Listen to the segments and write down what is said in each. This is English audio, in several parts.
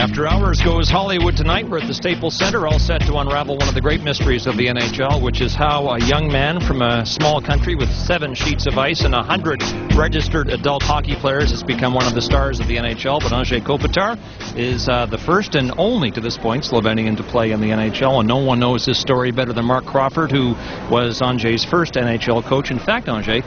After Hours goes Hollywood tonight. We're at the Staples Center, all set to unravel one of the great mysteries of the NHL, which is how a young man from a small country with 7 sheets of ice and 100 registered adult hockey players has become one of the stars of the NHL. But Anze Kopitar is the first and only, to this point, Slovenian to play in the NHL, and no one knows this story better than Mark Crawford, who was Anze's first NHL coach. In fact, Anze,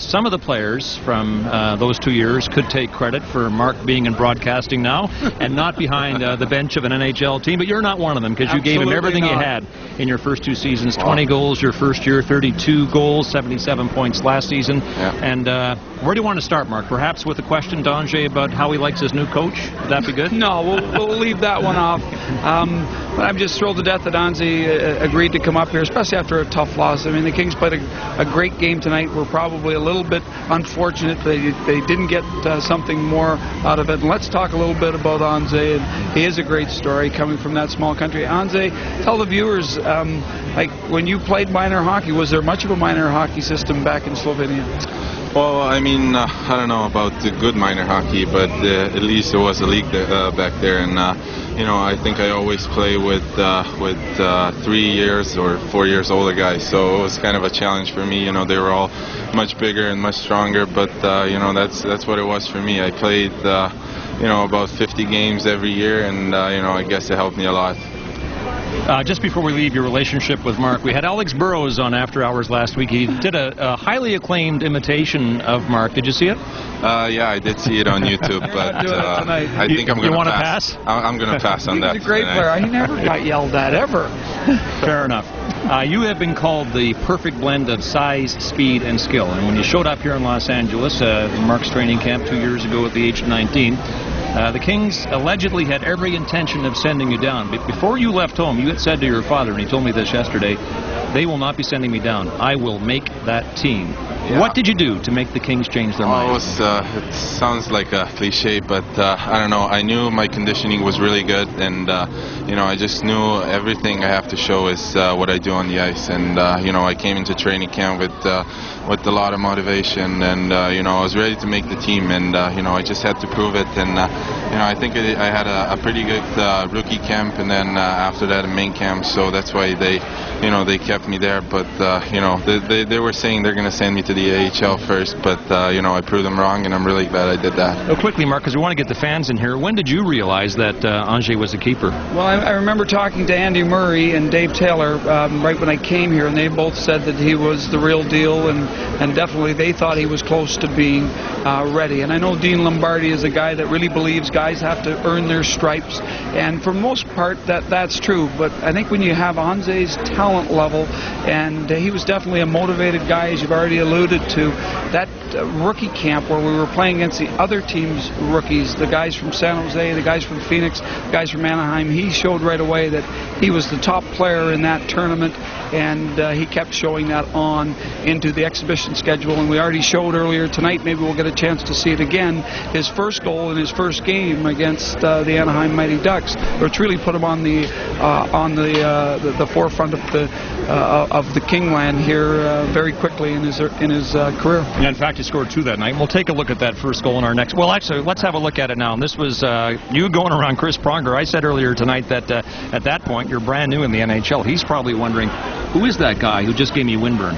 some of the players from those 2 years could take credit for Mark being in broadcasting now and not behind the bench of an NHL team, but you're not one of them, because you gave him everything you had in your first 2 seasons. 20 goals your first year, 32 goals, 77 points last season. And where do you want to start, Mark? Perhaps with a question to Anze about how he likes his new coach? Would that be good? No, we'll leave that one off. But I'm just thrilled to death that Anze agreed to come up here, especially after a tough loss. I mean, the Kings played a great game tonight. We're probably a little bit unfortunate they didn't get something more out of it. And let's talk a little bit about Anze. And he is a great story coming from that small country. Anze, tell the viewers, like when you played minor hockey, was there much of a minor hockey system back in Slovenia? Well, I mean, I don't know about the good minor hockey, but at least there was a league back there, and you know, I think I always play with 3 years or 4 years older guys, so it was kind of a challenge for me. You know, they were all much bigger and much stronger, but you know, that's what it was for me. I played you know, about 50 games every year, and you know, I guess it helped me a lot. Just before we leave your relationship with Mark, we had Alex Burrows on After Hours last week. He did a highly acclaimed imitation of Mark. Did you see it? Yeah, I did see it on YouTube, but I think I'm going to pass. I'm going to pass on that. He's a great player. He never got yelled at, ever. Fair enough. You have been called the perfect blend of size, speed, and skill. And when you showed up here in Los Angeles, Mark's training camp 2 years ago at the age of 19, the Kings allegedly had every intention of sending you down. But before you left home, you had said to your father, and he told me this yesterday, they will not be sending me down. I will make that team. Yeah. What did you do to make the Kings change their mind? It sounds like a cliche, but I don't know. I knew my conditioning was really good, and you know, I just knew everything I have to show is what I do on the ice. And you know, I came into training camp with a lot of motivation, and you know, I was ready to make the team, and you know, I just had to prove it. And you know, I think I had a pretty good rookie camp, and then after that a main camp. So that's why you know, they kept me there. But you know, they were saying they're going to send me to the AHL first, but you know, I proved them wrong, and I'm really glad I did that. Oh, quickly, Mark, because we want to get the fans in here. When did you realize that Anze was a keeper? Well, I remember talking to Andy Murray and Dave Taylor right when I came here, and they both said that he was the real deal, and definitely they thought he was close to being ready. And I know Dean Lombardi is a guy that really believes guys have to earn their stripes, and for the most part that's true. But I think when you have Anze's talent level, and he was definitely a motivated guy, as you've already alluded to, that rookie camp where we were playing against the other team's rookies, the guys from San Jose, the guys from Phoenix, the guys from Anaheim, he showed right away that he was the top player in that tournament, and he kept showing that on into the exhibition schedule. And we already showed earlier tonight, maybe we'll get a chance to see it again, his first goal in his first game against the Anaheim Mighty Ducks, which really put him on the forefront of the Kingland here very quickly in his career. Yeah, in fact, he scored 2 that night. We'll take a look at that first goal in our next. Well, actually, let's have a look at it now. And this was you going around Chris Pronger. I said earlier tonight that at that point you're brand new in the NHL. He's probably wondering, who is that guy who just gave me windburn?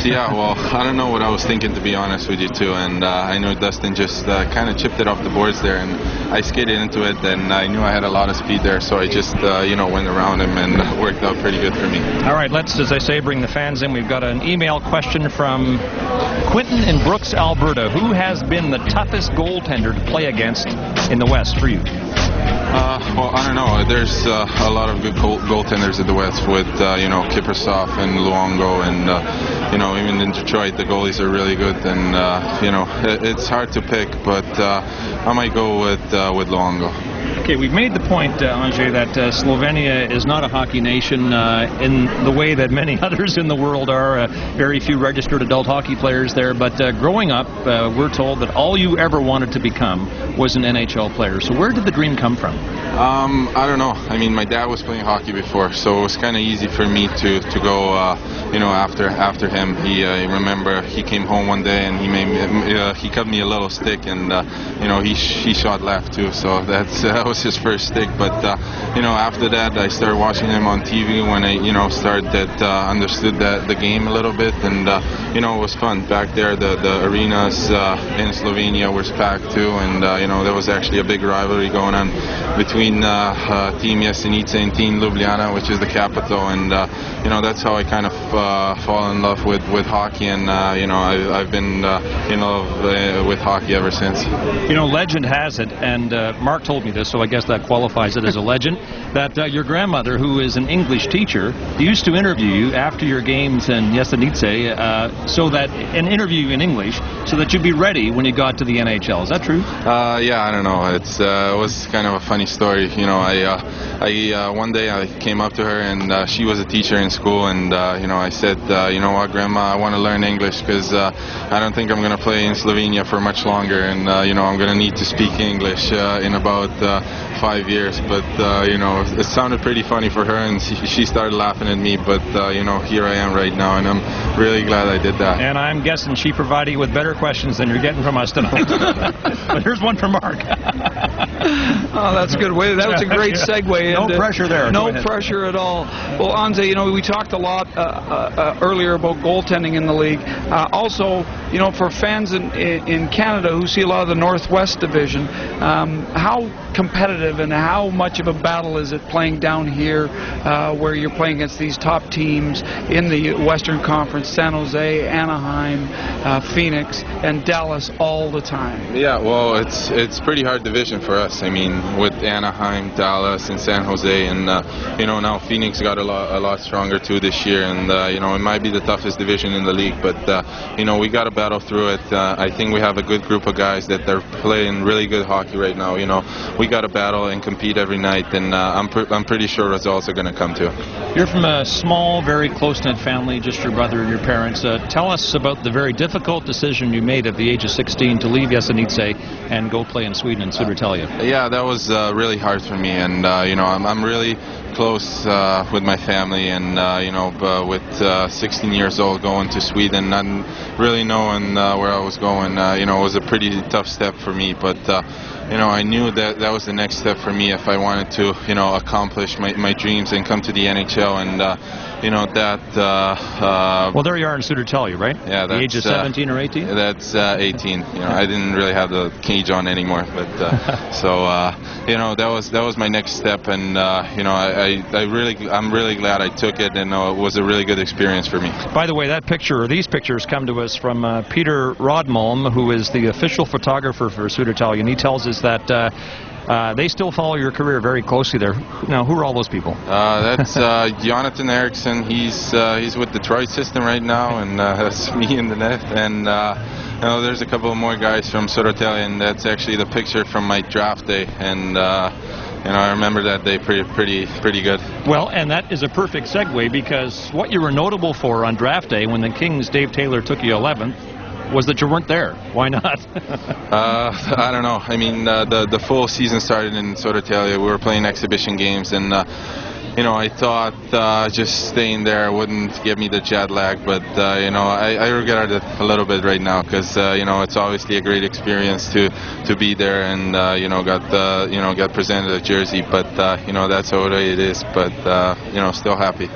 Yeah, well, I don't know what I was thinking, to be honest with you, too. And I know Dustin just kind of chipped it off the boards there, and I skated into it, and I knew I had a lot of speed there, so I just you know, went around him, and it worked out pretty good for me. All right, let's, as I say, bring the fans in. We've got an email question from Quentin in Brooks, Alberta. Who has been the toughest goaltender to play against in the West for you? Well, I don't know. There's a lot of good goaltenders in the West with, you know, Kiprusoff and Luongo, and, you know, even in Detroit, the goalies are really good, and, you know, it's hard to pick, but I might go with Luongo. Okay, we've made the point, Anze, that Slovenia is not a hockey nation in the way that many others in the world are. Very few registered adult hockey players there. But growing up, we're told that all you ever wanted to become was an NHL player. So where did the dream come from? I don't know. I mean, my dad was playing hockey before, so it was kind of easy for me to go, you know, after him. I remember he came home one day and he cut me a little stick, and you know, he shot left too. So that's that was his first stick. But after that, I started watching him on TV when I understood the game a little bit, and it was fun back there. The arenas in Slovenia were packed too, and there was actually a big rivalry going on between Team Jesenice and Team Ljubljana, which is the capital, and that's how I kind of fall in love with hockey, and I've been in love with hockey ever since. Legend has it, and Mark told me this, so I guess that qualifies it as a legend, that your grandmother, who is an English teacher, used to interview you after your games in Jesenice, and interview you in English, so that you'd be ready when you got to the NHL. Is that true? Yeah, I don't know. It was kind of a funny story. One day I came up to her, and she was a teacher in school, and I said, what, Grandma, I want to learn English because I don't think I'm going to play in Slovenia for much longer, and I'm going to need to speak English in about 5 years. But it sounded pretty funny for her, and she started laughing at me. But here I am right now, and I'm really glad I did that. And I'm guessing she provided you with better questions than you're getting from us tonight. But here's one from Mark. Oh, that's a good way. That was a great segue. No pressure there. No pressure at all. Well, Anze, we talked a lot earlier about goaltending in the league. Also, for fans in Canada who see a lot of the Northwest Division, how competitive and how much of a battle is it playing down here, where you're playing against these top teams in the Western Conference, San Jose, Anaheim, Phoenix, and Dallas all the time? Yeah, well, it's pretty hard division for us. I mean, with Anaheim, Dallas, and San Jose, and now Phoenix got a lot stronger too this year, and it might be the toughest division in the league, but we got to battle through it. I think we have a good group of guys that are playing really good hockey right now. We got to battle and compete every night, and I'm pretty sure results are going to come too. You're from a small, very close-knit family, just your brother and your parents. Tell us about the very difficult decision you made at the age of 16 to leave Jesenice and go play in Sweden and Södertälje. Yeah, that was really hard for me, and I'm really close with my family, and with 16 years old going to Sweden, not really knowing where I was going, it was a pretty tough step for me, but I knew that was the next step for me if I wanted to accomplish my dreams and come to the NHL, and well, there you are in Södertälje, right? Yeah, the age of 17 or 18. That's 18. I didn't really have the cage on anymore, but that was my next step, and I'm really glad I took it, and it was a really good experience for me. By the way, that picture, or these pictures, come to us from Peter Rodmalm, who is the official photographer for Södertälje, and he tells us that they still follow your career very closely there. Now, who are all those people? That's Jonathan Eriksson. He's with the Detroit system right now, and that's me in the net. And there's a couple more guys from Södertälje, and that's actually the picture from my draft day. And I remember that day pretty good. Well, and that is a perfect segue, because what you were notable for on draft day when the Kings' Dave Taylor took you 11th was that you weren't there. Why not? I don't know. I mean, the full season started in Södertälje. We were playing exhibition games, and I thought just staying there wouldn't give me the jet lag, but I regret it a little bit right now, because it's obviously a great experience to be there, and got presented a jersey, but that's how it is. But still happy.